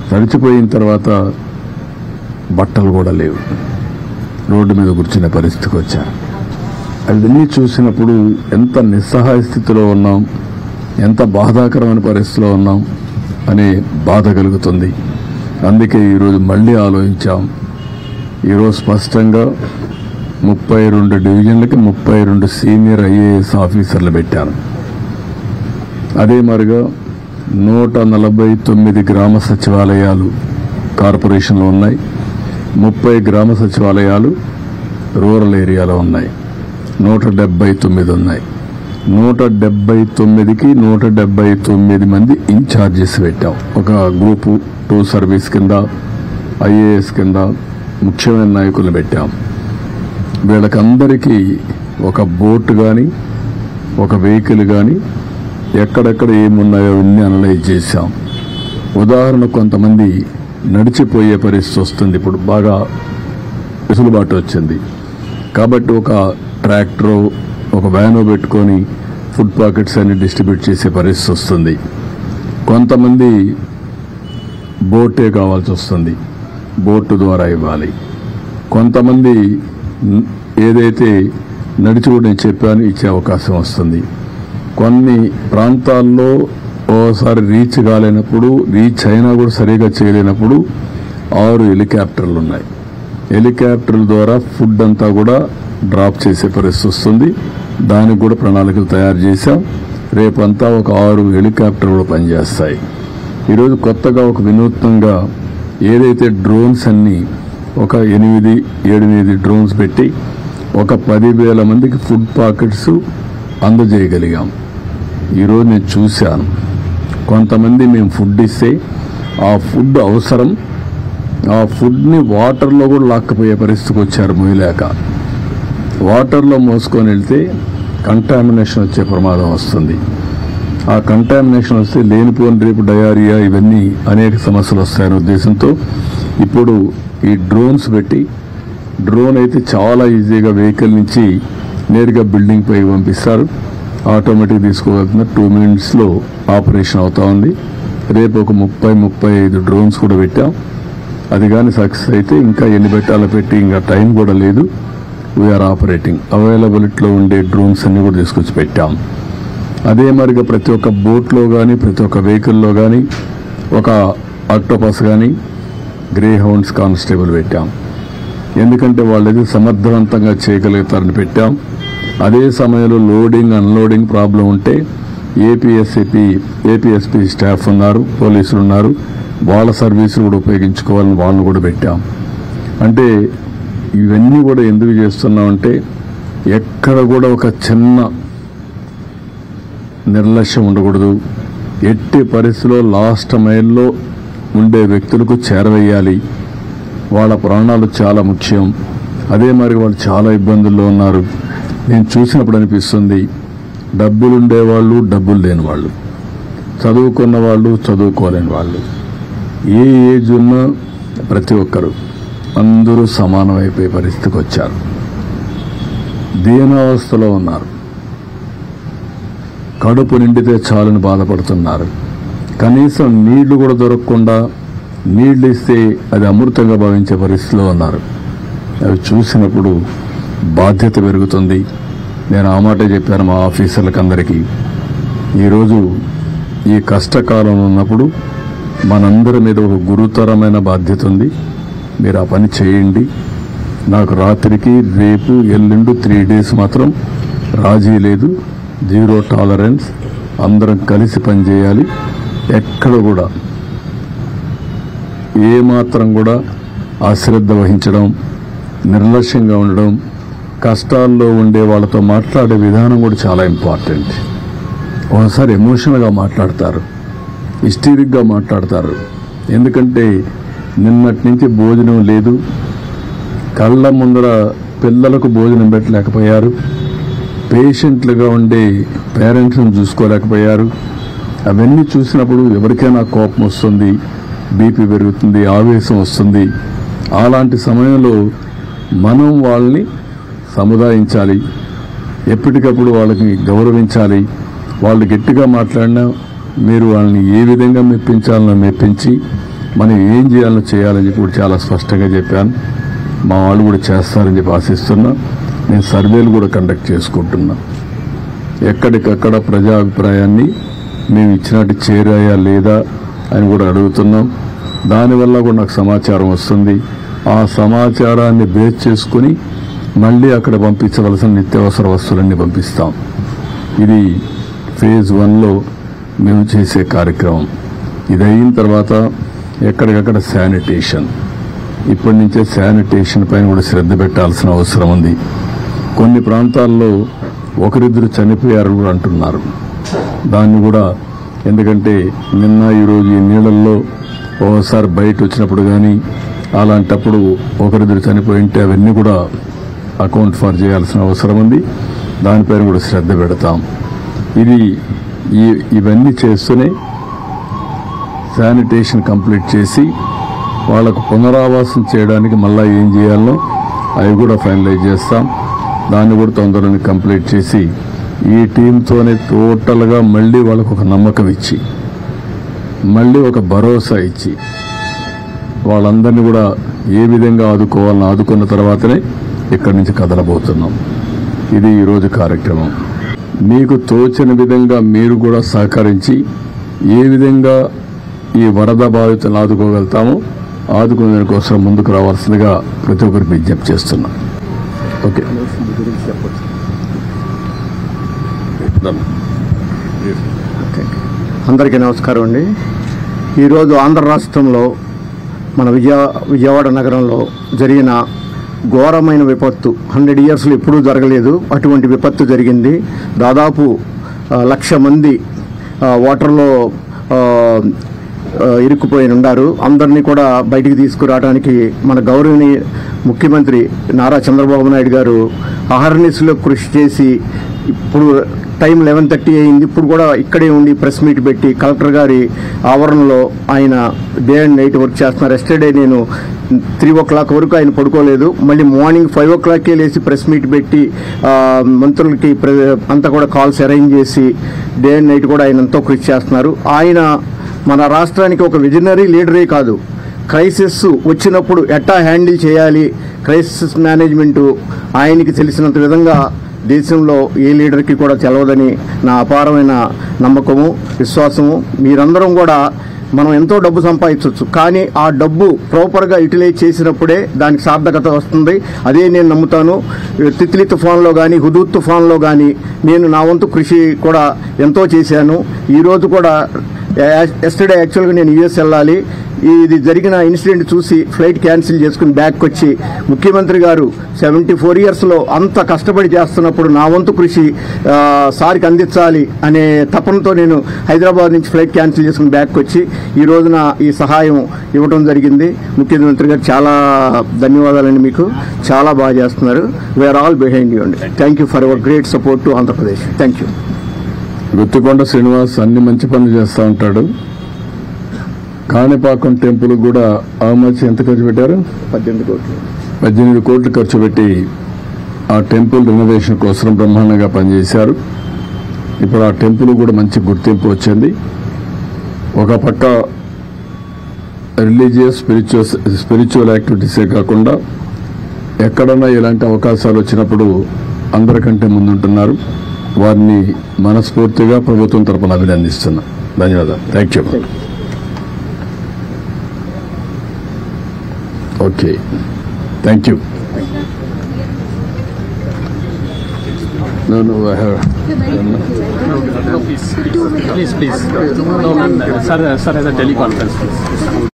తడిచిపోయిన తర్వాత బట్టలు కూడా లేవు, రోడ్డు మీద కూర్చునే పరిస్థితికి వచ్చారు. అవన్నీ చూసినప్పుడు ఎంత నిస్సహాయ స్థితిలో ఉన్నాం, ఎంత బాధాకరమైన పరిస్థితిలో ఉన్నాం అనే బాధ కలుగుతుంది. అందుకే ఈరోజు మళ్ళీ ఆలోచించాం. ఈరోజు స్పష్టంగా 32 డివిజన్లకి 32 సీనియర్ ఐఏఎస్ ఆఫీసర్లు పెట్టారు. అదే మరిగా 149 గ్రామ సచివాలయాలు కార్పొరేషన్లో ఉన్నాయి, 30 గ్రామ సచివాలయాలు రూరల్ ఏరియాలో ఉన్నాయి, 179 ఉన్నాయి. 179కి 179 మంది ఇన్ఛార్జెస్ పెట్టాం. ఒక గ్రూపు 2 సర్వీస్ కింద ఐఏఎస్ కింద ముఖ్యమైన నాయకులు పెట్టాం. వీళ్ళకందరికీ ఒక బోట్ కానీ ఒక వెహికల్ కానీ ఎక్కడెక్కడ ఏమున్నాయో అన్నీ అనలైజ్ చేశాం. ఉదాహరణ కొంతమంది నడిచిపోయే పరిస్థితి వస్తుంది, ఇప్పుడు బాగా వెసులుబాటు వచ్చింది కాబట్టి ఒక ట్రాక్టరో ఒక వ్యానో పెట్టుకొని ఫుడ్ పాకెట్స్ అన్ని డిస్ట్రిబ్యూట్ చేసే పరిస్థితి వస్తుంది. కొంతమంది బోటే కావాల్సి వస్తుంది, బోటు ద్వారా ఇవ్వాలి. కొంతమంది ఏదైతే నడిచి కూడా నేను చెప్పాను ఇచ్చే అవకాశం వస్తుంది. కొన్ని ప్రాంతాల్లో ఓసారి రీచ్ కాలేనప్పుడు, రీచ్ అయినా కూడా సరిగా చేయలేనప్పుడు 6 హెలికాప్టర్లు ఉన్నాయి. హెలికాప్టర్ల ద్వారా ఫుడ్ అంతా కూడా డ్రాప్ చేసే పరిస్థితి వస్తుంది. దానికి కూడా ప్రణాళికలు తయారు చేశాం. రేపంతా ఒక 6 హెలికాప్టర్లు కూడా పనిచేస్తాయి. ఈరోజు కొత్తగా ఒక వినూత్నంగా ఏదైతే డ్రోన్స్ అన్ని ఒక 8 డ్రోన్స్ పెట్టి ఒక 10,000 మందికి ఫుడ్ పాకెట్స్ అందజేయగలిగాం. ఈరోజు నేను చూశాను, కొంతమంది మేము ఫుడ్ ఇస్తే ఆ ఫుడ్ అవసరం, ఆ ఫుడ్ని వాటర్లో కూడా లాక్కపోయే పరిస్థితికి వచ్చారు. మోయలేక వాటర్లో మోసుకొని వెళ్తే కంటామినేషన్ వచ్చే ప్రమాదం వస్తుంది. ఆ కంటామినేషన్ వస్తే లేనిపోని రేపు డయారియా ఇవన్నీ అనేక సమస్యలు వస్తాయనే ఉద్దేశంతో ఇప్పుడు ఈ డ్రోన్స్ పెట్టి, డ్రోన్ అయితే చాలా ఈజీగా వెహికల్ నుంచి నేరుగా బిల్డింగ్ పైకి పంపిస్తారు, ఆటోమేటిక్ తీసుకోగలుగుతున్న 2 minutesలో ఆపరేషన్ అవుతా ఉంది. రేపు ఒక 30-35 డ్రోన్స్ కూడా పెట్టాం. అది కానీ సక్సెస్ అయితే ఇంకా ఎన్ని పెట్టాలో పెట్టి ఇంకా టైం కూడా లేదు. We're operating. అవైలబిలిటీలో ఉండే డ్రోన్స్ అన్ని కూడా తీసుకొచ్చి పెట్టాం. అదే మరిగా ప్రతి ఒక్క బోట్లో కానీ ప్రతి ఒక్క వెహికల్లో కానీ ఒక ఆక్టోపస్ కానీ గ్రే హౌండ్స్ కానిస్టేబుల్ పెట్టాం. ఎందుకంటే వాళ్ళది సమర్థవంతంగా చేయగలుగుతారని పెట్టాం. అదే సమయంలో లోడింగ్ అన్లోడింగ్ ప్రాబ్లం ఉంటే ఏపీఎస్పీ స్టాఫ్ ఉన్నారు, పోలీసులు ఉన్నారు, వాళ్ళ సర్వీసులు కూడా ఉపయోగించుకోవాలని వాళ్ళని కూడా పెట్టాం. అంటే ఇవన్నీ కూడా ఎందుకు చేస్తున్నామంటే ఎక్కడ కూడా ఒక చిన్న నిర్లక్ష్యం ఉండకూడదు. ఎట్టి పరిస్థితిలో లాస్ట్ మైల్లో ఉండే వ్యక్తులకు చేరవేయాలి. వాళ్ళ ప్రాణాలు చాలా ముఖ్యం. అదే మరి వాళ్ళు చాలా ఇబ్బందుల్లో ఉన్నారు. నేను చూసినప్పుడు అనిపిస్తుంది, డబ్బులు ఉండేవాళ్ళు, డబ్బులు లేని వాళ్ళు, చదువుకున్న వాళ్ళు, చదువుకోలేని వాళ్ళు, ఏ ఏజ్ ఉన్నా ప్రతి ఒక్కరు అందరూ సమానమైపోయే పరిస్థితికి వచ్చారు. దీనావస్థలో ఉన్నారు. కడుపు నిండితే చాలని బాధపడుతున్నారు. కనీసం నీళ్లు కూడా దొరకకుండా, నీళ్లు ఇస్తే అది అమృతంగా భావించే పరిస్థితిలో ఉన్నారు. అవి చూసినప్పుడు బాధ్యత పెరుగుతుంది. నేను ఆ మాట చెప్పాను మా ఆఫీసర్లకు అందరికీ. ఈరోజు ఈ కష్టకాలంలో ఉన్నప్పుడు మనందరి మీద ఒక గురుతరమైన బాధ్యత ఉంది. మీరు ఆ పని చేయండి. నాకు రాత్రికి రేపు ఎల్లుండి 3 days మాత్రం రాజీ లేదు, 0 tolerance. అందరం కలిసి పనిచేయాలి. ఎక్కడ కూడా ఏమాత్రం కూడా అశ్రద్ధ వహించడం, నిర్లక్ష్యంగా ఉండడం, కష్టాల్లో ఉండే వాళ్ళతో మాట్లాడే విధానం కూడా చాలా ఇంపార్టెంట్. ఒకసారి ఎమోషనల్గా మాట్లాడతారు, హిస్టీరిక్గా మాట్లాడతారు. ఎందుకంటే నిన్నటి నుంచి భోజనం లేదు, కళ్ళ ముందర పిల్లలకు భోజనం పెట్టలేకపోయారు, పేషెంట్లుగా ఉండే పేరెంట్స్ని చూసుకోలేకపోయారు. అవన్నీ చూసినప్పుడు ఎవరికైనా కోపం వస్తుంది, బీపీ పెరుగుతుంది, ఆవేశం వస్తుంది. అలాంటి సమయంలో మనం వాళ్ళని సముదాయించాలి, ఎప్పటికప్పుడు వాళ్ళకి గౌరవించాలి. వాళ్ళు గట్టిగా మాట్లాడినా మీరు వాళ్ళని ఏ విధంగా మెప్పించాలనో మెప్పించి మనం ఏం చేయాలో చేయాలని చెప్పి కూడా చాలా స్పష్టంగా చెప్పాను. మా వాళ్ళు కూడా చేస్తారని చెప్పి ఆశిస్తున్నా. నేను సర్వేలు కూడా కండక్ట్ చేసుకుంటున్నా. ఎక్కడికక్కడ ప్రజాభిప్రాయాన్ని మేము ఇచ్చినట్టు చేరాయా లేదా అని కూడా అడుగుతున్నాం. దానివల్ల కూడా నాకు సమాచారం వస్తుంది. ఆ సమాచారాన్ని బేస్ చేసుకుని మళ్ళీ అక్కడ పంపించవలసిన నిత్యావసర వస్తువులన్నీ పంపిస్తాం. ఇది ఫేజ్ 1లో మేము చేసే కార్యక్రమం. ఇది అయిన తర్వాత ఎక్కడికక్కడ శానిటేషన్, ఇప్పటి నుంచే శానిటేషన్ పైన కూడా శ్రద్ధ పెట్టాల్సిన అవసరం ఉంది. కొన్ని ప్రాంతాల్లో ఒకరిద్దరు చనిపోయారు కూడా అంటున్నారు. దాన్ని కూడా, ఎందుకంటే నిన్న ఈరోజు ఈ నీళ్ళల్లో ఒకసారి బయట వచ్చినప్పుడు కానీ అలాంటప్పుడు ఒకరిద్దరు చనిపోయింటే అవన్నీ కూడా అకౌంట్ ఫర్ చేయాల్సిన అవసరం ఉంది. దానిపైన కూడా శ్రద్ధ పెడతాం. ఇవన్నీ చేస్తూనే శానిటేషన్ కంప్లీట్ చేసి వాళ్లకు పునరావాసం చేయడానికి మళ్ళీ ఏం చేయాలో అవి కూడా ఫైనలైజ్ చేస్తాం. దాన్ని కూడా తొందరగా కంప్లీట్ చేసి ఈ టీంతోనే టోటల్గా మళ్ళీ వాళ్ళకు ఒక నమ్మకం ఇచ్చి మళ్ళీ ఒక భరోసా ఇచ్చి వాళ్ళందరినీ కూడా ఏ విధంగా ఆదుకోవాలని ఆదుకున్న తర్వాతనే ఇక్కడి నుంచి కదలబోతున్నాం. ఇది ఈరోజు కార్యక్రమం. మీకు తోచిన విధంగా మీరు కూడా సహకరించి ఏ విధంగా ఈ వరద బాధితులను ఆదుకోగలుగుతామో ఆదుకునే దానికోసం ముందుకు రావాల్సిందిగా ప్రతి ఒక్కరికి విజ్ఞప్తి చేస్తున్నాం. ఓకే, అందరికీ నమస్కారం అండి. ఈరోజు ఆంధ్ర రాష్ట్రంలో మన విజయవాడ నగరంలో జరిగిన ఘోరమైన విపత్తు 100 ఇయర్స్లో ఎప్పుడూ జరగలేదు. అటువంటి విపత్తు జరిగింది. దాదాపు 1,00,000 మంది వాటర్లో ఇరుక్కుపోయి ఉన్నారు. అందరినీ కూడా బయటికి తీసుకురావడానికి మన గౌరవనీయ ముఖ్యమంత్రి నారా చంద్రబాబు నాయుడు గారు అహర్నిశలో కృషి చేసి ఇప్పుడు టైం 11:30 అయింది. ఇప్పుడు కూడా ఇక్కడే ఉండి ప్రెస్ మీట్ పెట్టి కలెక్టర్ గారి ఆవరణలో ఆయన డే అండ్ నైట్ వర్క్ చేస్తున్నారు. ఎస్టర్డే నేను 3 o'clock వరకు ఆయన పడుకోలేదు. మళ్ళీ మార్నింగ్ 5 o'clockకే లేచి ప్రెస్ మీట్ పెట్టి మంత్రులకి అంతా కూడా కాల్స్ అరేంజ్ చేసి డే అండ్ నైట్ కూడా ఆయన ఎంతో కృషి చేస్తున్నారు. ఆయన మన రాష్ట్రానికి ఒక విజనరీ లీడరే కాదు, క్రైసిస్ వచ్చినప్పుడు ఎట్టా హ్యాండిల్ చేయాలి, క్రైసిస్ మేనేజ్మెంటు ఆయనకి తెలిసినంత విధంగా దేశంలో ఏ లీడర్కి కూడా తెలవదని నా అపారమైన నమ్మకము, విశ్వాసము. మీరందరం కూడా మనం ఎంతో డబ్బు సంపాదించవచ్చు, కానీ ఆ డబ్బు ప్రాపర్గా యూటిలైజ్ చేసినప్పుడే దానికి సార్థకత వస్తుంది. అదే నేను నమ్ముతాను. తిత్లీ తుఫాన్లో కానీ హుదూద్ తుఫాన్లో కానీ నేను నా వంతు కృషి కూడా ఎంతో చేశాను. ఈరోజు కూడా ఎస్టర్డే యాక్చువల్గా నేను యుఎస్ వెళ్ళాలి. ఇది జరిగిన ఇన్సిడెంట్ చూసి ఫ్లైట్ క్యాన్సిల్ చేసుకుని బ్యాక్ వచ్చి ముఖ్యమంత్రి గారు 74 ఇయర్స్లో అంత కష్టపడి చేస్తున్నప్పుడు నా వంతు కృషి సార్కి అందించాలి అనే తపనతో నేను హైదరాబాద్ నుంచి ఫ్లైట్ క్యాన్సిల్ చేసుకుని బ్యాక్ వచ్చి ఈ రోజున ఈ సహాయం ఇవ్వడం జరిగింది. ముఖ్యమంత్రి గారు చాలా ధన్యవాదాలండి. మీకు చాలా బాగా చేస్తున్నారు. వీఆర్ ఆల్ బిహైండ్ యూ అండి. Thank you for our great support to Andhra Pradesh. Thank you. Guttikonda Srinivas అన్ని మంచి పనులు చేస్తూ ఉంటాడు. కాణిపాకం టెంపుల్ కూడా ఎంత ఖర్చు పెట్టారు? 18 కోట్లు ఖర్చు పెట్టి ఆ టెంపుల్ రినోవేషన్ కోసం బ్రహ్మాండంగా పనిచేశారు. ఇప్పుడు ఆ టెంపుల్ కూడా మంచి గుర్తింపు వచ్చింది. ఒక పక్క రిలీజియస్ స్పిరిచువల్ యాక్టివిటీసే కాకుండా ఎక్కడన్నా ఇలాంటి అవకాశాలు వచ్చినప్పుడు అందరికంటే ముందుంటున్నారు. వారిని మనస్ఫూర్తిగా ప్రభుత్వం తరపున అభినందిస్తున్నా. ధన్యవాదాలు. Thank you. Okay, thank you. No, I have. Please. Sir, as a teleconference, please.